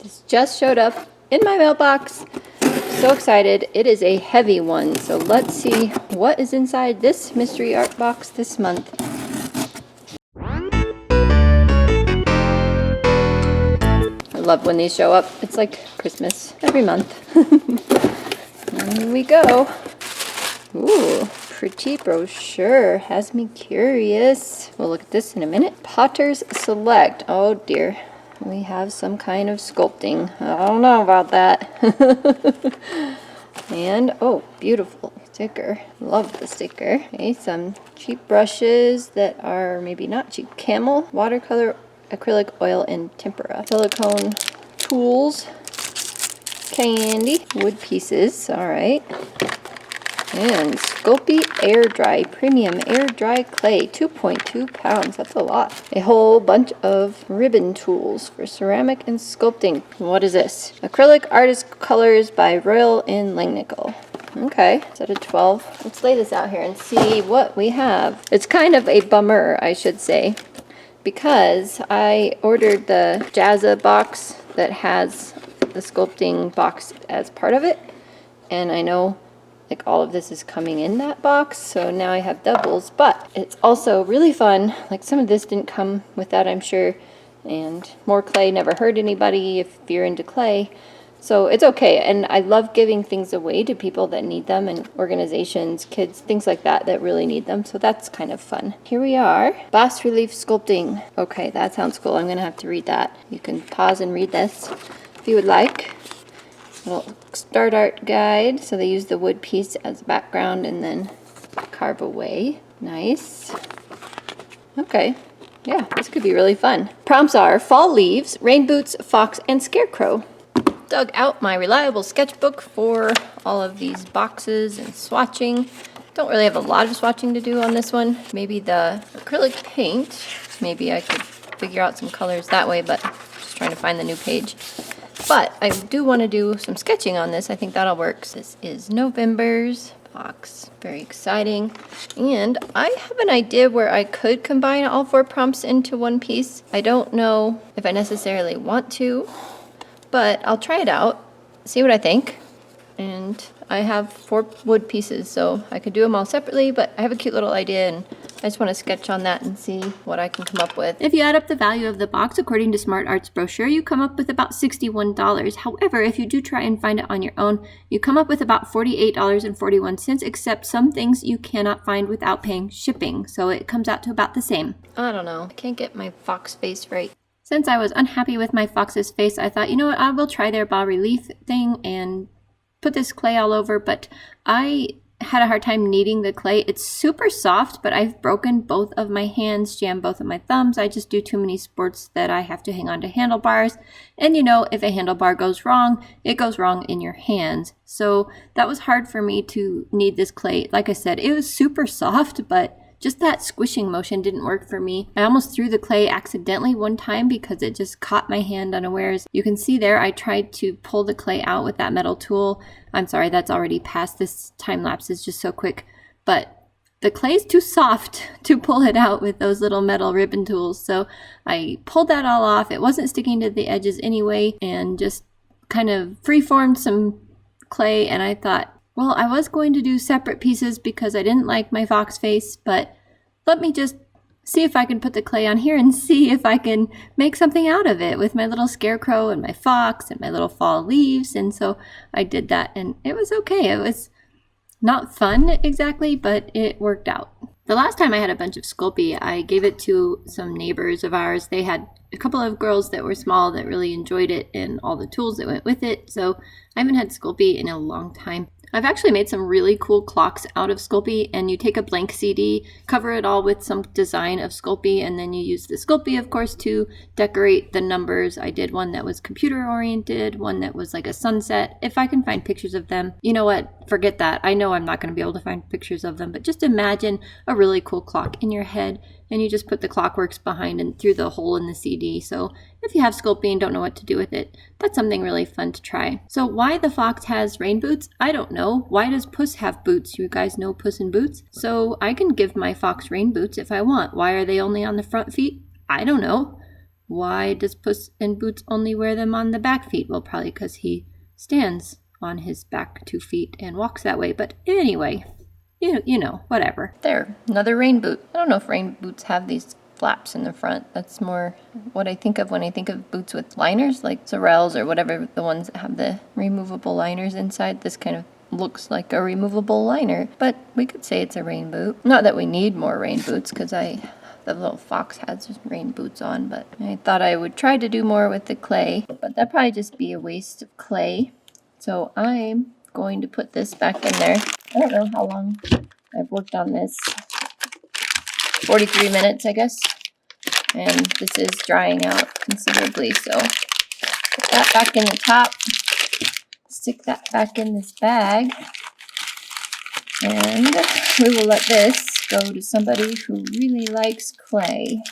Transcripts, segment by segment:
This just showed up in my mailbox. So excited. It is a heavy one. So let's see what is inside this mystery art box this month. I love when these show up. It's like Christmas every month. And here we go. Ooh, pretty brochure. Has me curious. We'll look at this in a minute. Potter's Select. Oh dear. We have some kind of sculpting. I don't know about that. And, oh, beautiful sticker. Love the sticker. Okay, some cheap brushes that are maybe not cheap. Camel, watercolor, acrylic, oil, and tempera. Silicone tools. Candy. Wood pieces. All right. And Sculpting Air Dry Premium Air Dry Clay, 2.2 pounds. That's a lot. A whole bunch of ribbon tools for ceramic and sculpting. What is this? Acrylic Artist Colors by Royal in Langnickel. Okay, set of 12. Let's lay this out here and see what we have. It's kind of a bummer, I should say, because I ordered the Jazza box that has the sculpting box as part of it, and I know like all of this is coming in that box, so now I have doubles, but it's also really fun. Like some of this didn't come with that, I'm sure, and more clay never hurt anybody if you're into clay, so it's okay. And I love giving things away to people that need them, and organizations, kids, things like that that really need them, so that's kind of fun. Here we are, bas relief sculpting. Okay, that sounds cool. I'm gonna have to read that. You can pause and read this if you would like. Little start art guide. So they use the wood piece as background and then carve away. Nice. Okay. Yeah, this could be really fun. Prompts are fall leaves, rain boots, fox, and scarecrow. Dug out my reliable sketchbook for all of these boxes and swatching. Don't really have a lot of swatching to do on this one. Maybe the acrylic paint. Maybe I could figure out some colors that way, but just trying to find the new page. But I do want to do some sketching on this. I think that'll work. This is November's box. Very exciting. And I have an idea where I could combine all 4 prompts into one piece. I don't know if I necessarily want to, but I'll try it out, see what I think. And I have 4 wood pieces, so I could do them all separately, but I have a cute little idea, and I just want to sketch on that and see what I can come up with. If you add up the value of the box according to Smart Art's brochure, you come up with about $61. However, if you do try and find it on your own, you come up with about $48.41, except some things you cannot find without paying shipping. So it comes out to about the same. I don't know. I can't get my fox face right. Since I was unhappy with my fox's face, I thought, you know what, I will try their bas relief thing and put this clay all over, but I had a hard time kneading the clay. It's super soft, but I've broken both of my hands, jammed both of my thumbs. I just do too many sports that I have to hang on to handlebars. And you know, if a handlebar goes wrong, it goes wrong in your hands. So that was hard for me to knead this clay. Like I said, it was super soft, but just that squishing motion didn't work for me. I almost threw the clay accidentally one time because it just caught my hand unawares. You can see there I tried to pull the clay out with that metal tool. I'm sorry, that's already past. This time lapse is just so quick. But the clay is too soft to pull it out with those little metal ribbon tools. So I pulled that all off. It wasn't sticking to the edges anyway, and just kind of freeformed some clay. And I thought, well, I was going to do separate pieces because I didn't like my fox face, but let me just see if I can put the clay on here and see if I can make something out of it with my little scarecrow and my fox and my little fall leaves. And so I did that, and it was okay. It was not fun exactly, but it worked out. The last time I had a bunch of Sculpey, I gave it to some neighbors of ours. They had a couple of girls that were small that really enjoyed it and all the tools that went with it. So I haven't had Sculpey in a long time. I've actually made some really cool clocks out of Sculpey, and you take a blank CD, cover it all with some design of Sculpey, and then you use the Sculpey, of course, to decorate the numbers. I did one that was computer oriented, one that was like a sunset. If I can find pictures of them, you know what? Forget that. I know I'm not going to be able to find pictures of them, but just imagine a really cool clock in your head, and you just put the clockworks behind and through the hole in the CD. So if you have Sculpey and don't know what to do with it, that's something really fun to try. So why the fox has rain boots? I don't know. Why does Puss have boots? You guys know Puss in Boots? So I can give my fox rain boots if I want. Why are they only on the front feet? I don't know. Why does Puss in Boots only wear them on the back feet? Well, probably because he stands on his back 2 feet and walks that way. But anyway, you know, whatever. There, another rain boot. I don't know if rain boots have these flaps in the front. That's more what I think of when I think of boots with liners, like Sorels or whatever, the ones that have the removable liners inside. This kind of looks like a removable liner, but we could say it's a rain boot. Not that we need more rain boots, because the little fox has rain boots on, but I thought I would try to do more with the clay, but that'd probably just be a waste of clay. So I'm going to put this back in there. I don't know how long I've worked on this. 43 minutes, I guess. And this is drying out considerably, so put that back in the top. Stick that back in this bag. And we will let this go to somebody who really likes clay.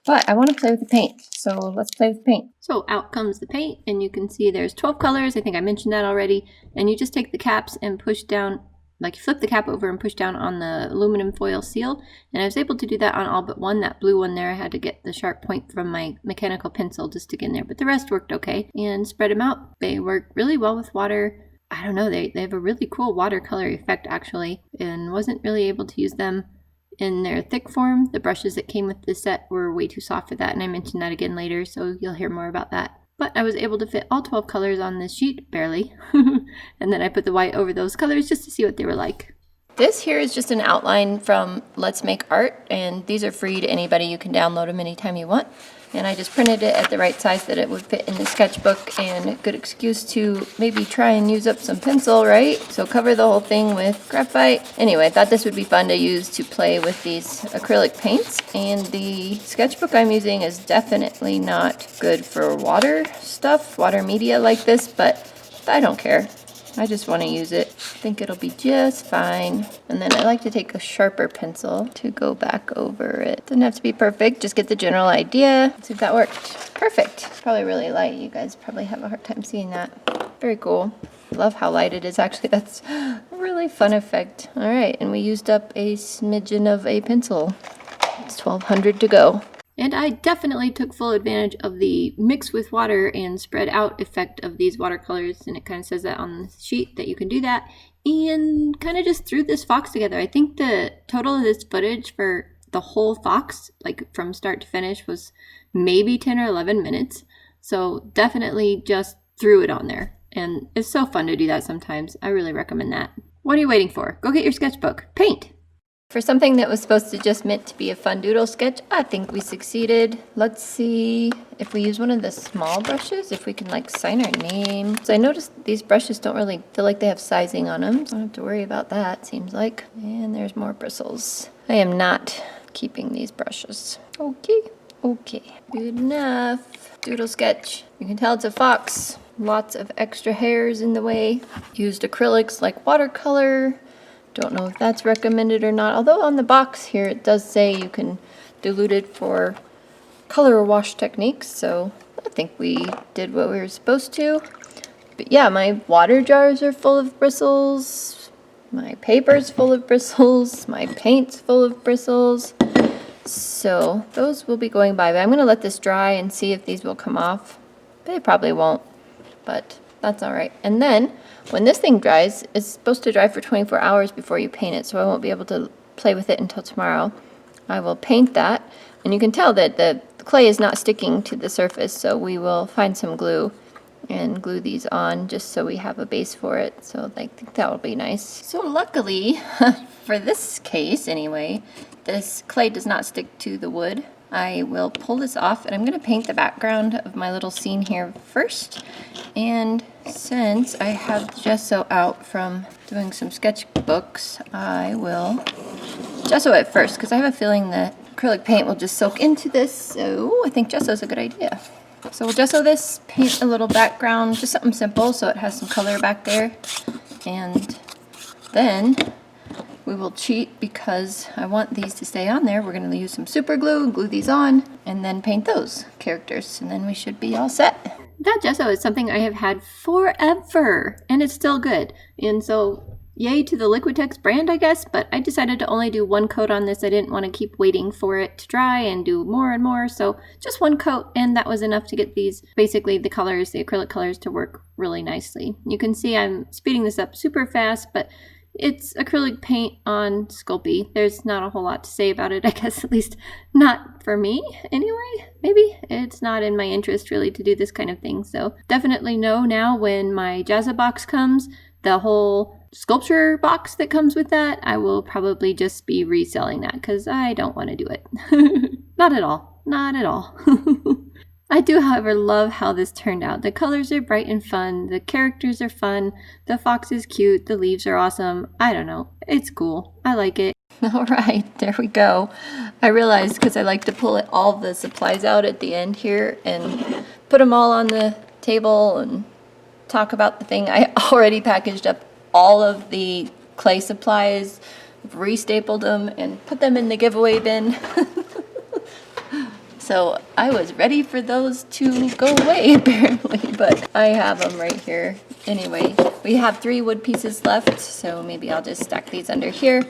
But I want to play with the paint, so let's play with the paint. So out comes the paint, and you can see there's 12 colors. I think I mentioned that already. And you just take the caps and push down, like you flip the cap over and push down on the aluminum foil seal. And I was able to do that on all but one. That blue one there, I had to get the sharp point from my mechanical pencil to stick in there, but the rest worked okay. And spread them out. They work really well with water. I don't know, they have a really cool watercolor effect actually, and wasn't really able to use them in their thick form. The brushes that came with this set were way too soft for that, and I mentioned that again later, so you'll hear more about that. But I was able to fit all 12 colors on this sheet, barely. And then I put the white over those colors just to see what they were like. This here is just an outline from Let's Make Art, and these are free to anybody. You can download them anytime you want. And I just printed it at the right size that it would fit in the sketchbook, and a good excuse to maybe try and use up some pencil, right? So cover the whole thing with graphite. Anyway, I thought this would be fun to use to play with these acrylic paints, and the sketchbook I'm using is definitely not good for water stuff, water media like this, but I don't care. I just want to use it. I think it'll be just fine. And then I like to take a sharper pencil to go back over it. Doesn't have to be perfect, just get the general idea. Let's see if that worked. Perfect. Probably really light. You guys probably have a hard time seeing that. Very cool. Love how light it is actually. That's a really fun effect. All right, and we used up a smidgen of a pencil. It's 1200 to go. And I definitely took full advantage of the mix with water and spread out effect of these watercolors, and it kind of says that on the sheet that you can do that, and kind of just threw this fox together. I think the total of this footage for the whole fox, like from start to finish, was maybe 10 or 11 minutes. So definitely just threw it on there, and it's so fun to do that sometimes. I really recommend that. What are you waiting for? Go get your sketchbook. Paint! For something that was supposed to just meant to be a fun doodle sketch, I think we succeeded. Let's see if we use one of the small brushes, if we can like sign our name. So I noticed these brushes don't really feel like they have sizing on them, so I don't have to worry about that, seems like. And there's more bristles. I am not keeping these brushes. Okay, good enough. Doodle sketch. You can tell it's a fox. Lots of extra hairs in the way. Used acrylics like watercolor. Don't know if that's recommended or not, although on the box here it does say you can dilute it for color wash techniques, so I think we did what we were supposed to. But yeah, my water jars are full of bristles, my paper's full of bristles, my paint's full of bristles, so those will be going by. But I'm going to let this dry and see if these will come off. They probably won't, but that's all right. And then when this thing dries, it's supposed to dry for 24 hours before you paint it, so I won't be able to play with it until tomorrow. I will paint that, and you can tell that the clay is not sticking to the surface, so we will find some glue and glue these on just so we have a base for it. So I think that will be nice. So luckily, for this case anyway, this clay does not stick to the wood. I will pull this off, and I'm going to paint the background of my little scene here first. And since I have the gesso out from doing some sketchbooks, I will gesso it first, because I have a feeling that acrylic paint will just soak into this, so I think gesso is a good idea. So we'll gesso this, paint a little background, just something simple so it has some color back there, and then we will cheat because I want these to stay on there. We're going to use some super glue and glue these on, and then paint those characters, and then we should be all set. That gesso is something I have had forever, and it's still good. And so yay to the Liquitex brand, I guess, but I decided to only do one coat on this. I didn't want to keep waiting for it to dry and do more and more, so just one coat, and that was enough to get these, basically the colors, the acrylic colors, to work really nicely. You can see I'm speeding this up super fast, but it's acrylic paint on Sculpey. There's not a whole lot to say about it, I guess, at least not for me anyway. Maybe it's not in my interest really to do this kind of thing, so definitely know now when my Jazza box comes, the whole sculpture box that comes with that, I will probably just be reselling that because I don't want to do it. Not at all. Not at all. I do, however, love how this turned out. The colors are bright and fun. The characters are fun. The fox is cute. The leaves are awesome. I don't know. It's cool. I like it. All right, there we go. I realized because I like to pull all the supplies out at the end here and put them all on the table and talk about the thing. I already packaged up all of the clay supplies, restapled them, and put them in the giveaway bin. So I was ready for those to go away apparently, but I have them right here. Anyway, we have 3 wood pieces left, so maybe I'll just stack these under here.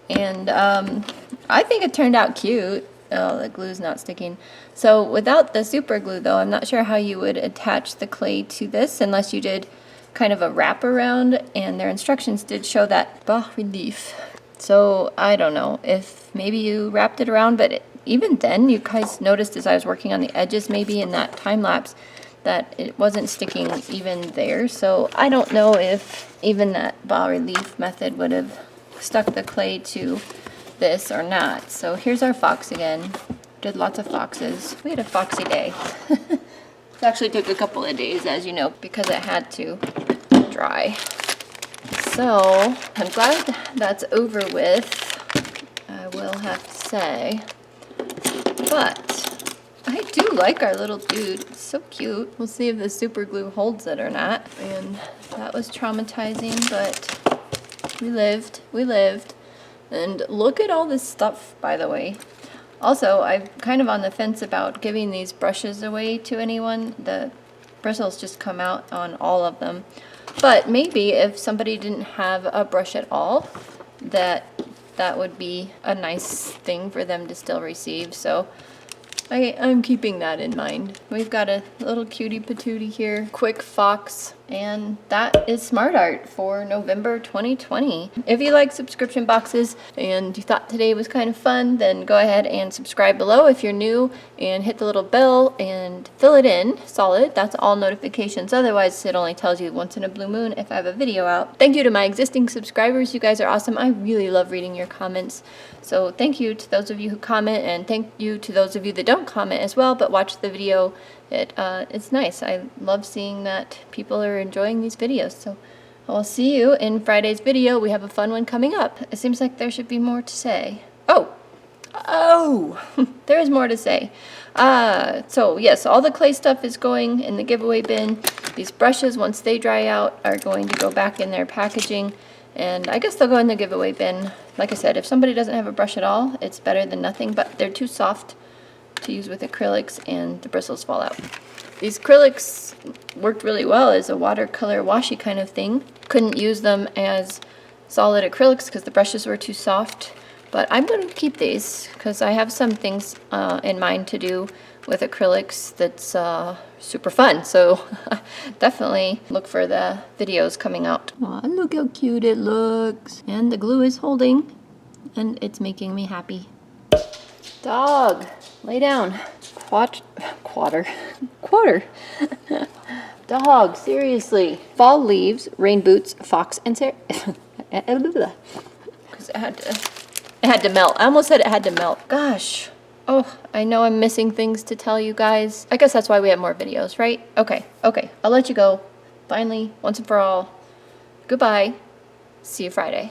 And I think it turned out cute. Oh, the glue's not sticking. So without the super glue though, I'm not sure how you would attach the clay to this unless you did kind of a wrap around, and their instructions did show that bas relief. So I don't know if maybe you wrapped it around, but even then you guys noticed as I was working on the edges maybe in that time lapse that it wasn't sticking even there. So I don't know if even that bas relief method would have stuck the clay to this or not. So here's our fox again. Did lots of foxes. We had a foxy day. It actually took a couple of days, as you know, because it had to dry. So I'm glad that's over with, I will have to say. But I do like our little dude. It's so cute. We'll see if the super glue holds it or not. And that was traumatizing, but we lived. We lived. And look at all this stuff, by the way. Also, I'm kind of on the fence about giving these brushes away to anyone. The bristles just come out on all of them. But maybe if somebody didn't have a brush at all, that would be a nice thing for them to still receive. So I'm keeping that in mind. We've got a little cutie patootie here, quick fox, and that is Smart Art for November 2020. If you like subscription boxes and you thought today was kind of fun, then go ahead and subscribe below if you're new and hit the little bell and fill it in solid. That's all notifications. Otherwise, it only tells you once in a blue moon if I have a video out. Thank you to my existing subscribers. You guys are awesome. I really love reading your comments. So thank you to those of you who comment, and thank you to those of you that don't comment as well but watch the video. It's nice. I love seeing that people are enjoying these videos. So I'll see you in Friday's video. We have a fun one coming up. It seems like there should be more to say. Oh, there is more to say. So yes, all the clay stuff is going in the giveaway bin. These brushes, once they dry out, are going to go back in their packaging. And I guess they'll go in the giveaway bin. Like I said, if somebody doesn't have a brush at all, it's better than nothing, but they're too soft to use with acrylics and the bristles fall out. These acrylics worked really well as a watercolor washi kind of thing. Couldn't use them as solid acrylics because the brushes were too soft, but I'm going to keep these because I have some things in mind to do with acrylics that's super fun. So definitely look for the videos coming out. Aw, look how cute it looks. And the glue is holding and it's making me happy. Dog, lay down. Quarter. Dog, seriously. Fall leaves, rain boots, fox, and because it had to melt. I almost said it had to melt. Gosh. Oh, I know I'm missing things to tell you guys. I guess that's why we have more videos, right? Okay. I'll let you go. Finally, once and for all. Goodbye. See you Friday.